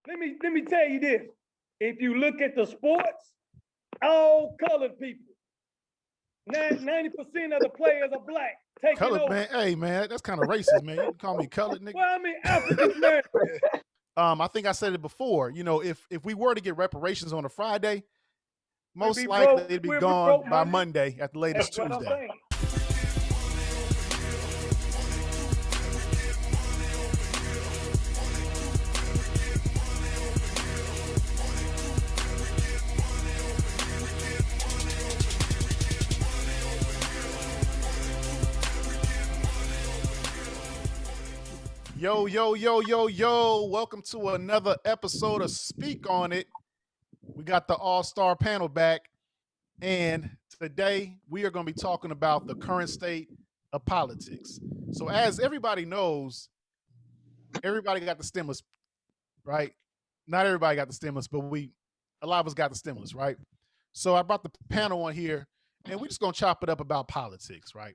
let me tell you this. If you look at the sports, all colored people, 90% of the players are black. Taking Colored over. man, hey man, that's kind of racist, man. You can call me colored, nigga. Well, I mean African American. I think I said it before. You know, if we were to get reparations on a Friday, most be likely broke- it'd be we'll be gone broke by Monday. Monday at the latest That's what I'm Tuesday. saying. Yo, yo, yo, yo, yo. Welcome to another episode of Speak On It. We got the all-star panel back. And today we are going to be talking about the current state of politics. So as everybody knows, everybody got the stimulus, right? Not everybody got the stimulus, but a lot of us got the stimulus, right? So I brought the panel on here and we're just going to chop it up about politics, right?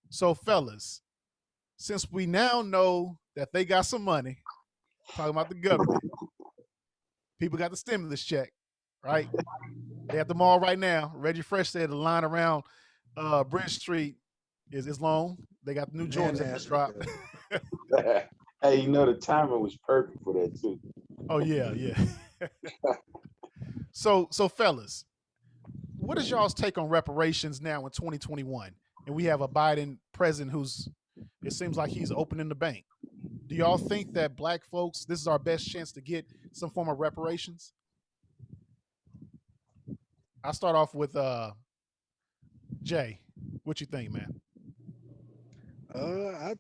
So fellas, since we now know that they got some money, talking about the government, people got the stimulus check, right? They at the mall right now. Reggie Fresh said the line around Bridge Street is long. They got the new Jordans that just dropped. Hey, you know the timing was perfect for that too. Oh yeah. So fellas, what is y'all's take on reparations now in 2021? And we have a Biden president it seems like he's opening the bank. Do y'all think that black folks, this is our best chance to get some form of reparations? I'll start off with Jay. What you think, man? I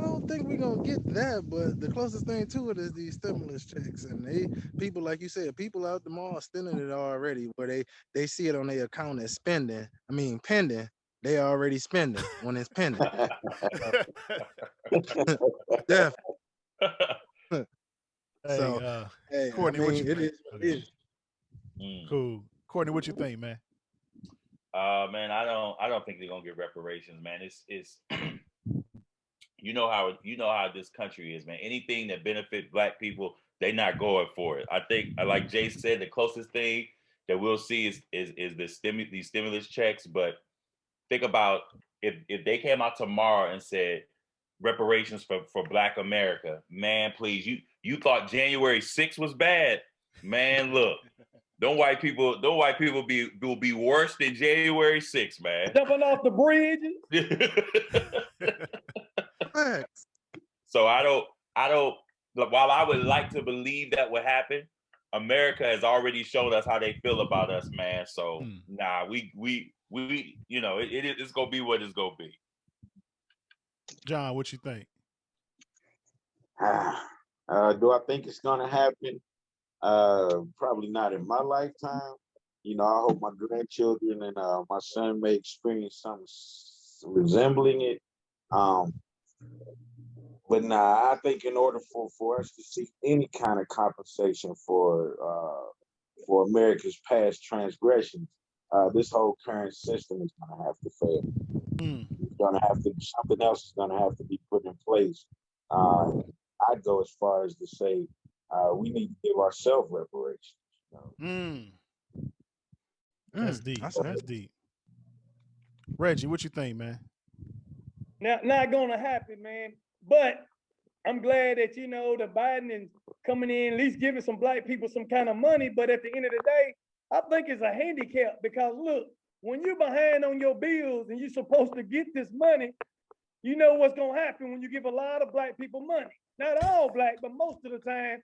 don't think we're gonna get that, but the closest thing to it is these stimulus checks, and people, like you said, people out the mall spending it already, where they see it on their account as pending. They already spending when it's pending. Definitely. Hey, Courtney, what you think? It is. Cool. Courtney, what you think, man? Man, I don't think they're gonna get reparations, man. It's you know how this country is, man. Anything that benefits black people, they not going for it. I think, like Jay said, the closest thing that we'll see is these stimulus checks. But think about if they came out tomorrow and said reparations for Black America, man, please, you thought January 6th was bad, man. Look. Don't white people will be worse than January 6th, man. Jumping off the bridges. So I don't. While I would like to believe that would happen, America has already shown us how they feel about us, man. So nah, we it's gonna be what it's gonna be. John, what you think? Do I think it's gonna happen? Probably not in my lifetime. You know, I hope my grandchildren and my son may experience something resembling it. But nah, I think in order for us to see any kind of compensation for America's past transgressions, this whole current system is going to have to fail. It's going to have to, something else is going to have to be put in place. I'd go as far as to say we need to give ourselves reparations. That's deep. That's deep. Reggie, what you think, man? Now, not gonna happen, man. But I'm glad that the Biden is coming in, at least giving some black people some kind of money. But at the end of the day, I think it's a handicap because look, when you're behind on your bills and you're supposed to get this money, you know what's gonna happen when you give a lot of black people money. Not all black, but most of the time,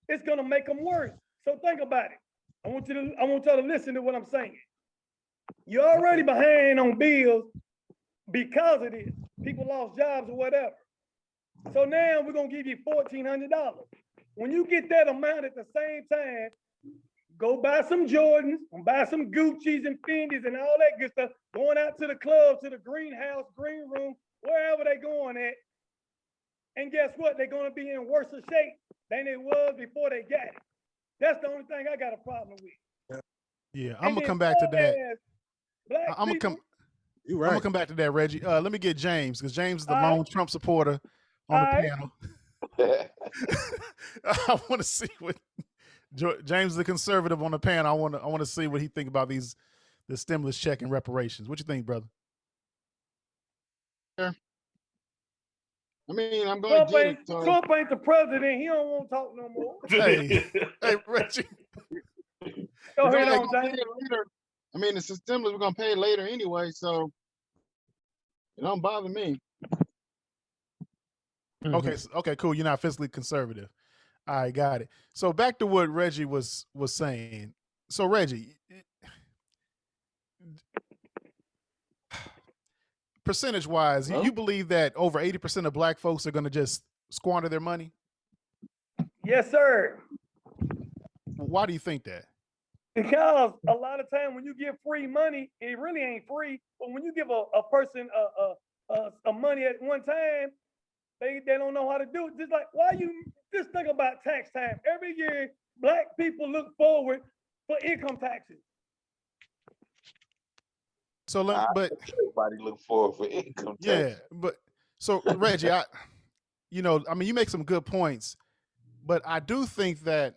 it's gonna make them worse. So think about it. I want y'all to listen to what I'm saying. You're already behind on bills because of this. People lost jobs or whatever. So now we're gonna give you $1,400. When you get that amount at the same time, go buy some Jordans, and buy some Gucci's and Fendi's and all that good stuff. Going out to the club, to the greenhouse, green room, wherever they going at. And guess what? They're gonna be in worse shape than it was before they got it. That's the only thing I got a problem with. Yeah, I'm gonna come back to that. I'm gonna come. You're right. I'm gonna come back to that, Reggie. Let me get James because James is the lone Trump supporter on the panel. I want to see what James, the conservative on the panel. I want to see what he think about the stimulus check and reparations. What you think, brother? I mean, I'm going to get it. So. Trump ain't the president. He don't want to talk no more. Hey, Reggie. Go ahead We're on, gonna pay James. it later. I mean, it's a stimulus. We're going to pay it later anyway, so it don't bother me. Okay, cool. You're not fiscally conservative. I got it. So back to what Reggie was saying. So Reggie, percentage wise, you believe that over 80% of black folks are going to just squander their money? Yes, sir. Why do you think that? Because a lot of time when you give free money, it really ain't free. But when you give a person a money at one time, they don't know how to do it. Just like just think about tax time. Every year, black people look forward for income taxes. So, but everybody look forward for income tax. Yeah, but so Reggie, you make some good points, but I do think that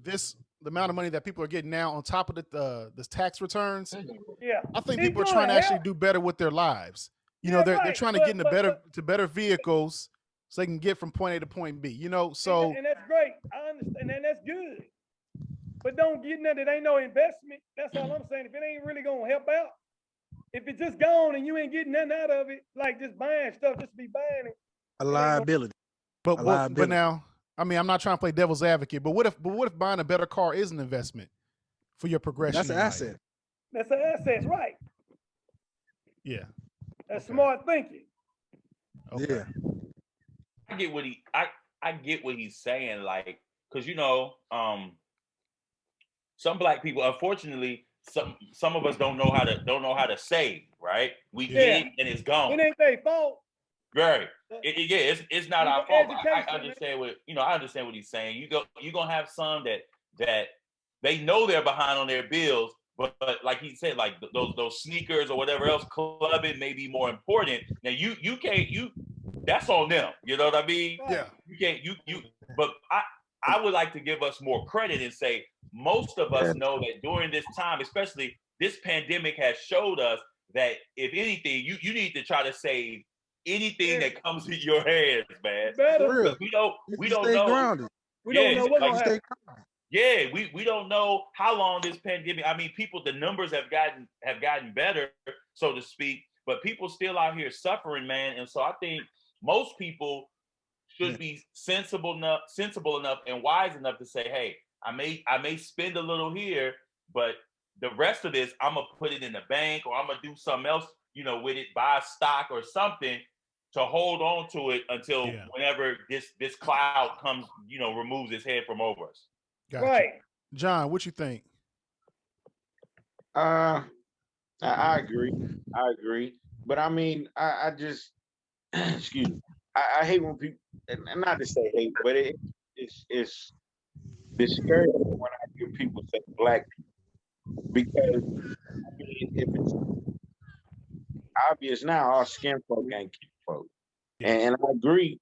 the amount of money that people are getting now on top of the tax returns, yeah, I think people are trying to actually do better with their lives. They're trying to get into better vehicles so they can get from point A to point B. So and that's great. I understand, and that's good. But don't get nothing. It ain't no investment. That's all I'm saying. If it ain't really gonna help out, if it's just gone and you ain't getting nothing out of it, like just buying stuff, just be buying it. A liability. But now, I mean, I'm not trying to play devil's advocate, but what if buying a better car is an investment for your progression? That's an asset. That's an asset, right? Yeah. That's smart thinking. Okay. Yeah. I get what he's saying, like, because some black people, unfortunately, some of us don't know how to save, right? We get it and it's gone. It ain't their fault. Right. It's not our fault. I understand I understand what he's saying. You're gonna have some that they know they're behind on their bills, but like he said, like those sneakers or whatever else, clubbing may be more important. Now you can't that's on them. You know what I mean? Yeah. You can't but I would like to give us more credit and say most of us know that during this time, especially this pandemic has showed us that if anything, you need to try to save anything that comes in your hands, man. Better. We don't stay know. grounded. We don't know what's gonna happen. Yeah, we don't know how long this pandemic. I mean, the numbers have gotten better, so to speak, but people still out here suffering, man. And so I think most people should be sensible enough and wise enough to say, hey, I may spend a little here, but the rest of this, I'm gonna put it in the bank or I'm gonna do something else, with it, buy a stock or something to hold on to it until whenever this cloud comes, removes its head from over us. Gotcha. Right. John, what you think? I agree. But I mean, I just excuse me. I hate when people, and not to say hate, but it's discouraging when I hear people say black people, because I mean, if it's obvious now, our skin folk ain't kin folk, and I agree.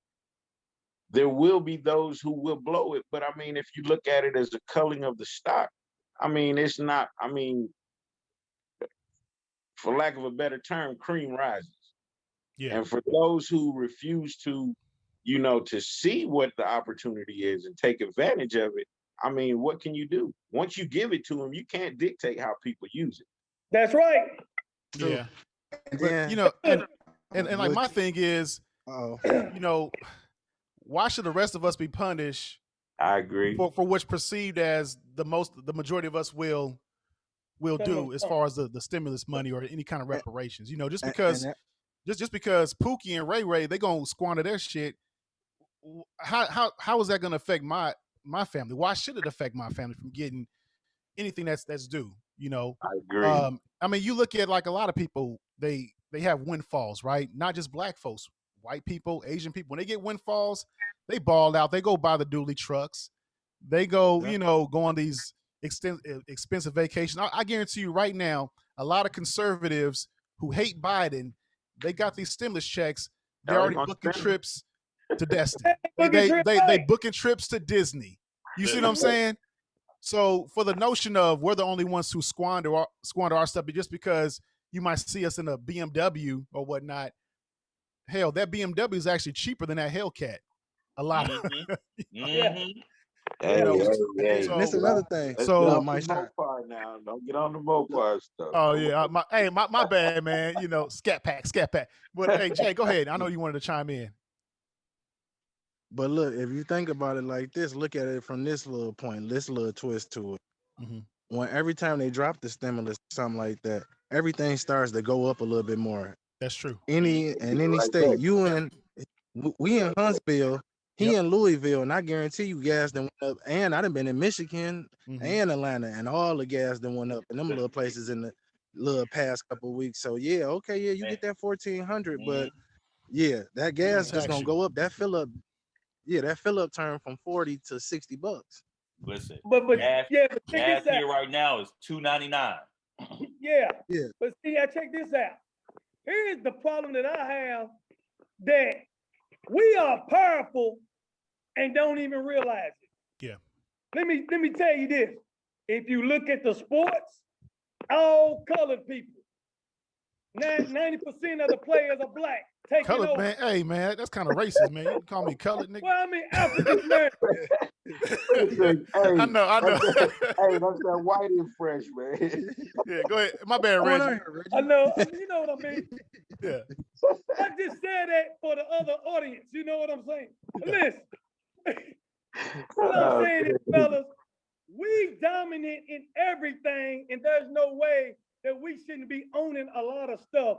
There will be those who will blow it, but I mean, if you look at it as a culling of the stock, I mean, it's not. I mean, for lack of a better term, cream rises. Yeah. And for those who refuse to, to see what the opportunity is and take advantage of it, I mean, what can you do? Once you give it to them, you can't dictate how people use it. That's right. Yeah. But, and like my thing is, why should the rest of us be punished? I agree. For what's perceived as the majority of us will do as far as the stimulus money or any kind of reparations. Just because just because Pookie and Ray Ray, they gonna squander their shit. How is that gonna affect my family? Why should it affect my family from getting anything that's due? I agree. I mean, you look at like a lot of people, they have windfalls, right? Not just black folks, white people, Asian people. When they get windfalls, they ball out. They go buy the dually trucks. They go, go on these expensive vacations. I guarantee you right now, a lot of conservatives who hate Biden, they got these stimulus checks. They're already booking trips to Destiny. Booking trip, They right. booking trips to Disney. You see what I'm saying? So for the notion of we're the only ones who squander our stuff, just because you might see us in a BMW or whatnot, hell, that BMW is actually cheaper than that Hellcat. A lot. Mhm. Yeah. Mhm. Hey, You know, hey, hey, so- And it's another thing. let's so- get Look, off the Mike Sean. Mopar now. Don't get on the Mopar stuff. Oh yeah, my bad, man. You know, scat pack. But hey, Jay, go ahead. I know you wanted to chime in. But look, if you think about it like this, look at it from this little point, this little twist to it. Mhm. When every time they drop the stimulus, something like that, everything starts to go up a little bit more. That's true. Any Like state, that. you in, we in Huntsville, he Yep. in Louisville, and I guarantee you gas done went up. And I done been in Michigan Mhm. and Atlanta, and all the gas done went up in them little places in the little past couple of weeks. So yeah, okay, yeah, you get that 1,400, but yeah, that gas just gonna Tax go up. That fill up turn from 40 to $60. Listen, But gas, yeah, but check gas this here out. right now is $2.99. Yeah. Yeah. But see, I check this out. Here's the problem that I have, that we are powerful and don't even realize it. Yeah. Let me tell you this. If you look at the sports, all colored people, 90% of the players are black. Taking Colored over. man, hey man, that's kind of racist, man. You can call me colored, nigga. Well, I mean, African American. Listen, hey, I know. That's that white and fresh, man. Yeah, go ahead. My bad, Come on Reggie. out here, Reggie. I know, you know what I mean. Yeah. I just said that for the other audience. You know what I'm saying? Listen, what I'm saying is, fellas, we dominant in everything, and there's no way that we shouldn't be owning a lot of stuff.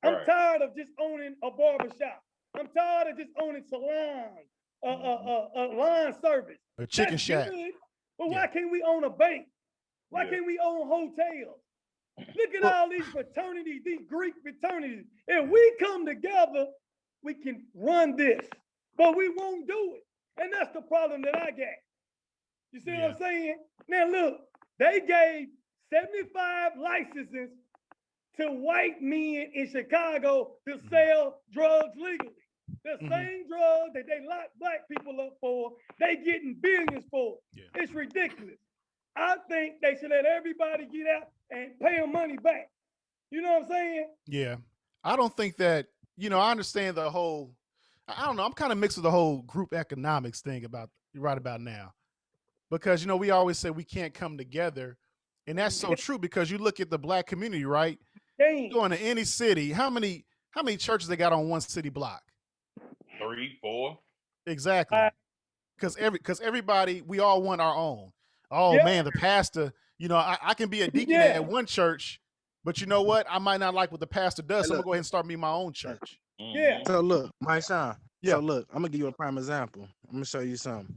I'm Right. tired of just owning a barbershop. I'm tired of just owning salons, line service. A chicken That's shack. good, but Yeah. why can't we own a bank? Why Yeah. can't we own hotels? Look at all these fraternities, these Greek fraternities. If we come together, we can run this, but we won't do it. And that's the problem that I got. You see what I'm saying? Now look, they gave 75 licenses to white men in Chicago to sell drugs legally. The same drugs that they lock black people up for, they getting billions for. Yeah. It's ridiculous. I think they should let everybody get out and pay them money back. You know what I'm saying? Yeah. I don't think that, I understand the whole, I don't know, I'm kind of mixed with the whole group economics thing right about now. Because, we always say we can't come together. And that's so true, because you look at the black community, right? Dang. Going to any city, how many churches they got on one city block? 3, 4. Exactly. Because everybody, we all want our own. Oh Yeah. man, the pastor, I can be a deacon Yeah. at one church, but you know what? I might not like what the pastor does. So I'm gonna go ahead and start me my own church. Yeah. So look, Mike Sean. Yeah. So look, I'm gonna give you a prime example. I'm gonna show you something.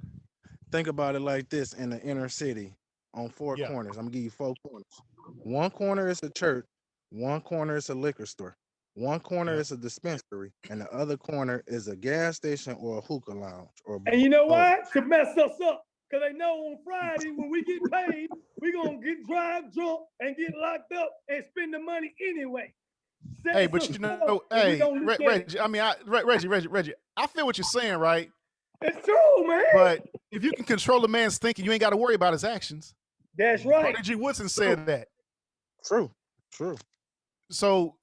Think about it like this: in the inner city, on four Yeah. corners. I'm gonna give you 4 corners. One corner is a church. One corner is a liquor store. One corner Yeah. is a dispensary, and the other corner is a gas station or a hookah lounge. Or And you know both. why? To mess us up. Because they know on Friday when we get paid, we're going to drive drunk and get locked up and spend the money anyway. Hey, but hey, Reggie, I feel what you're saying, right? It's true, man. But if you can control a man's thinking, you ain't got to worry about his actions. That's right. Carter G. Woodson said that. True. So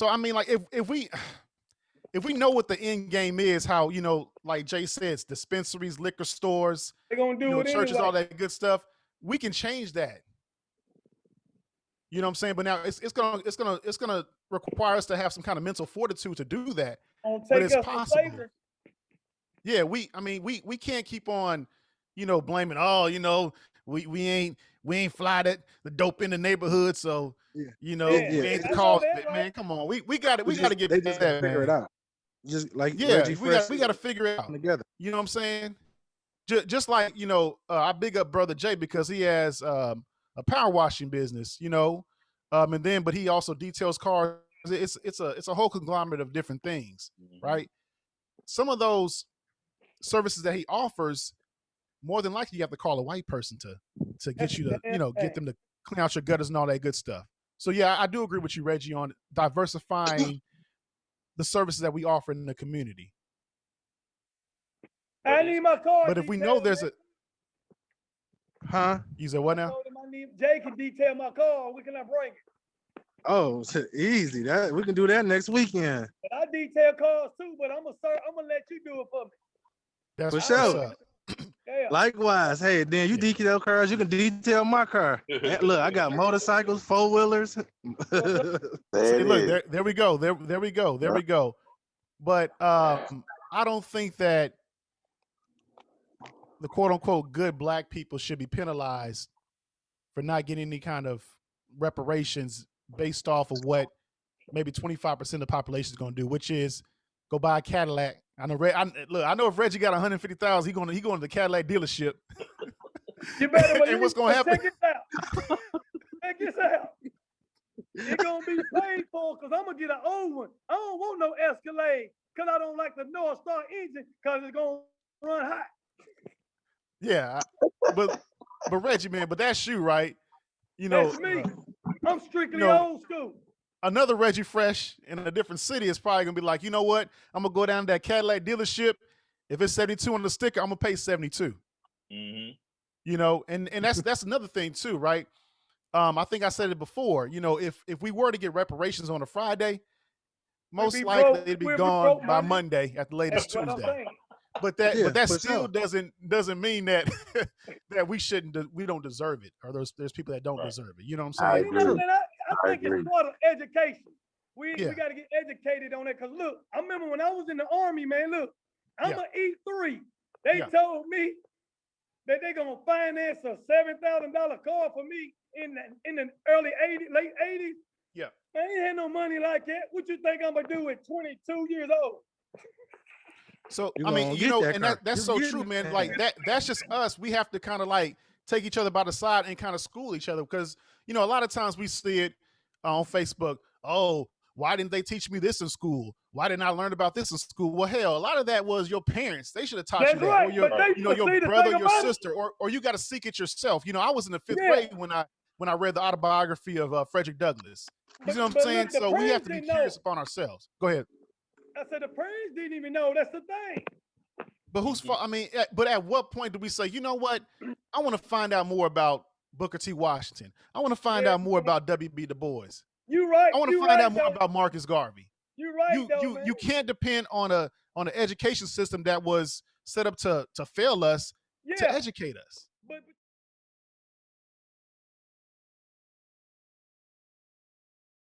I mean, like if we know what the end game is, how like Jay says, dispensaries, liquor stores, They're gonna do it churches, anyway. all that good stuff, we can change that. You know what I'm saying? But now it's gonna require us to have some kind of mental fortitude to do that. Gonna But take it's us to possible. slavery. Yeah, we can't keep on, blaming. Oh, we ain't fly that the dope in the neighborhood, so Yeah. we Yeah, ain't I the know cause. that, Man, right? come on, we got to get They past just that, figure it man. out. Just like Yeah, Reggie we Fresh got to figure it out together. You know what I'm saying? Just like I big up brother Jay because he has a power washing business, but he also details cars. It's a whole conglomerate of different things, right? Some of those services that he offers, more than likely you have to call a white person to get you to get them to clean out your gutters and all that good stuff. So yeah, I do agree with you, Reggie, on diversifying the services that we offer in the community. But I it's- need my car. But if we know detailed, there's man. a, Huh? you said what I now? told him I need Jay can detail my car. We cannot bring it. Oh, easy. That we can do that next weekend. But I detail cars too. But I'm gonna let you do it for me. That's For what's sure. up. Yeah. Likewise. Hey, then you Yeah. detail cars, you can detail my car. Man, look, I got motorcycles, 4-wheelers. There See, it look, is. there we go. There we go. There we go. But I don't think that the quote unquote good black people should be penalized for not getting any kind of reparations based off of what maybe 25% of the population is going to do, which is go buy a Cadillac. I know. I know if Reggie got 150,000, he going to the Cadillac dealership. You better believe. And what's gonna happen? Check this out. Check this out. It's gonna be paid for because I'm gonna get an old one. I don't want no Escalade because I don't like the North Star engine because it's gonna run hot. Yeah, but Reggie, man, but that's you, right? You know, That's me. I'm strictly you know, old school. another Reggie Fresh in a different city is probably gonna be like, you know what? I'm gonna go down to that Cadillac dealership. If it's 72 on the sticker, I'm gonna pay 72. Mm-hmm. You know, and that's another thing too, right? I think I said it before. You know, if we were to get reparations on a Friday, most be likely broke. it'd be We'll be gone broke by Monday. Monday at the latest That's what I'm Tuesday. saying. But that Yeah, for still sure. doesn't mean that that we don't deserve it, or there's people that don't Right. deserve it. You know what I I'm saying? You know, agree. man, I I think agree. it's part of education. We Yeah. got to get educated on that. Cause look, I remember when I was in the army, man. Look, I'm Yeah. a E3. They Yeah. told me that they're gonna finance a $7,000 car for me in the early '80s, late '80s. Yeah. I ain't had no money like that. What you think I'm gonna do at 22 years old? So You I mean, gonna you get know, that and car. that's You so getting true, man. that. Like that's just us. We have to kind of like take each other by the side and kind of school each other because you know a lot of times we see it on Facebook. Oh, why didn't they teach me this in school? Why didn't I learn about this in school? Well, hell, a lot of that was your parents. They should have taught That's you that, right. or your But they, you know but your see, the brother, thing your about it, sister, or you got to seek it yourself. You know, I was in the 5th yeah. grade when I read the autobiography of Frederick Douglass. You But, see what I'm but saying? look, the So we have parents to be didn't know. curious upon ourselves. Go ahead. I said the parents didn't even know. That's the thing. But whose fault? I mean, but at what point do we say, you know what? I want to find out more about Booker T. Washington. I want to find Yeah. out more about W.B. Du Bois. You right. I want to You find right out more though. about Marcus Garvey. You right though, man. You can't depend on an education system that was set up to fail us, to Yeah. educate us. But